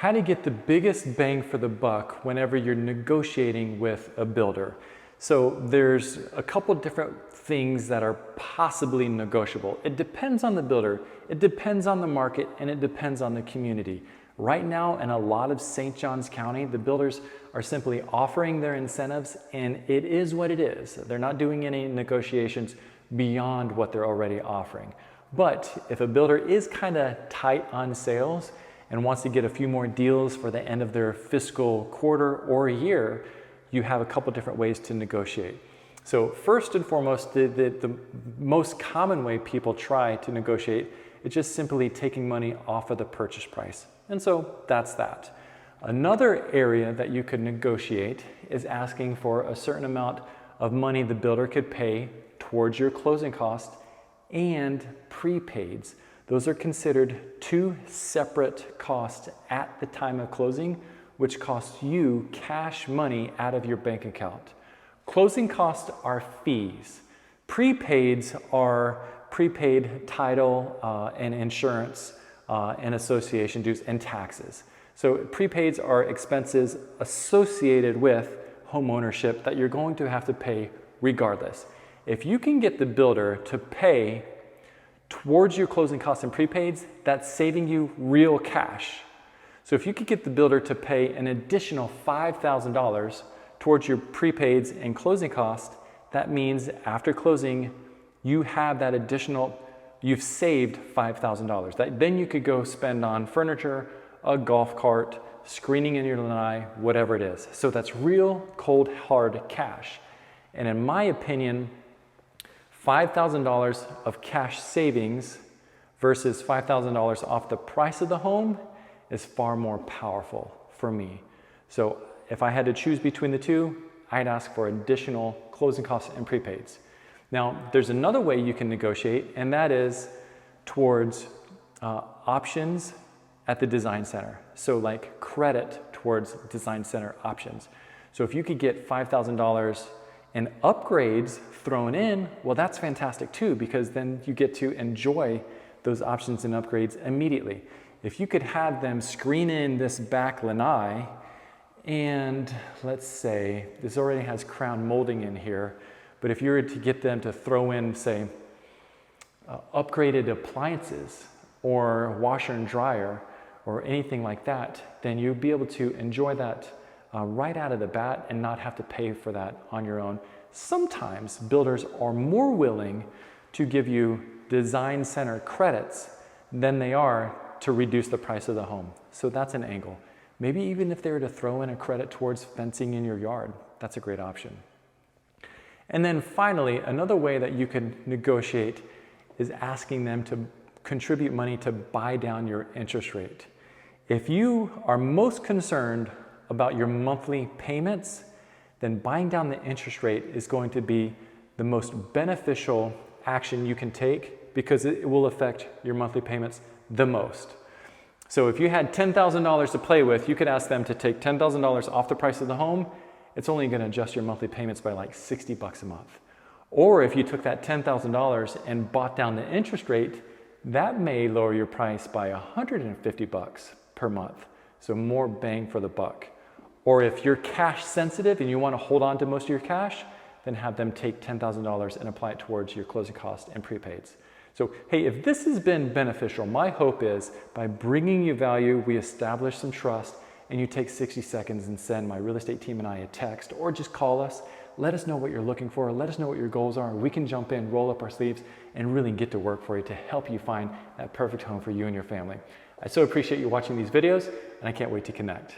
how to get the biggest bang for the buck whenever you're negotiating with a builder. So there's a couple different things that are possibly negotiable. It depends on the builder, it depends on the market, and it depends on the community. Right now in a lot of St. Johns County, the builders are simply offering their incentives, and it is what it is. They're not doing any negotiations beyond what they're already offering. But if a builder is kind of tight on sales and wants to get a few more deals for the end of their fiscal quarter or year, you have a couple different ways to negotiate. So first and foremost, the most common way people try to negotiate is just simply taking money off of the purchase price. And so that's that. Another area that you could negotiate is asking for a certain amount of money the builder could pay towards your closing cost and prepaids. Those are considered two separate costs at the time of closing, which costs you cash money out of your bank account. Closing costs are fees. Prepaids are prepaid title and insurance and association dues and taxes. So prepaids are expenses associated with home ownership that you're going to have to pay regardless. If you can get the builder to pay towards your closing costs and prepaids, that's saving you real cash. So if you could get the builder to pay an additional $5,000 towards your prepaids and closing cost, that means after closing, you have that additional, you've saved $5,000. That then you could go spend on furniture, a golf cart, screening in your lanai, whatever it is. So that's real cold hard cash. And in my opinion, $5,000 of cash savings versus $5,000 off the price of the home is far more powerful for me. So if I had to choose between the two, I'd ask for additional closing costs and prepaids. Now, there's another way you can negotiate, and that is towards options at the design center. So like credit towards design center options. So if you could get $5,000 in upgrades thrown in, well, that's fantastic too, because then you get to enjoy those options and upgrades immediately. If you could have them screen in this back lanai, and let's say this already has crown molding in here, but if you were to get them to throw in, say, upgraded appliances or washer and dryer or anything like that, then you'd be able to enjoy that right out of the bat and not have to pay for that on your own. Sometimes builders are more willing to give you design center credits than they are to reduce the price of the home. So that's an angle. Maybe even if they were to throw in a credit towards fencing in your yard, that's a great option. And then finally, another way that you can negotiate is asking them to contribute money to buy down your interest rate. If you are most concerned about your monthly payments, then buying down the interest rate is going to be the most beneficial action you can take because it will affect your monthly payments the most. So if you had $10,000 to play with, you could ask them to take $10,000 off the price of the home. It's only going to adjust your monthly payments by like $60 a month. Or if you took that $10,000 and bought down the interest rate, that may lower your price by $150 per month. So more bang for the buck. Or if you're cash sensitive and you want to hold on to most of your cash, then have them take $10,000 and apply it towards your closing costs and prepaids. So, hey, if this has been beneficial, my hope is by bringing you value, we establish some trust, and you take 60 seconds and send my real estate team and I a text, or just call us. Let us know what you're looking for. Let us know what your goals are. We can jump in, roll up our sleeves, and really get to work for you to help you find that perfect home for you and your family. I so appreciate you watching these videos, and I can't wait to connect.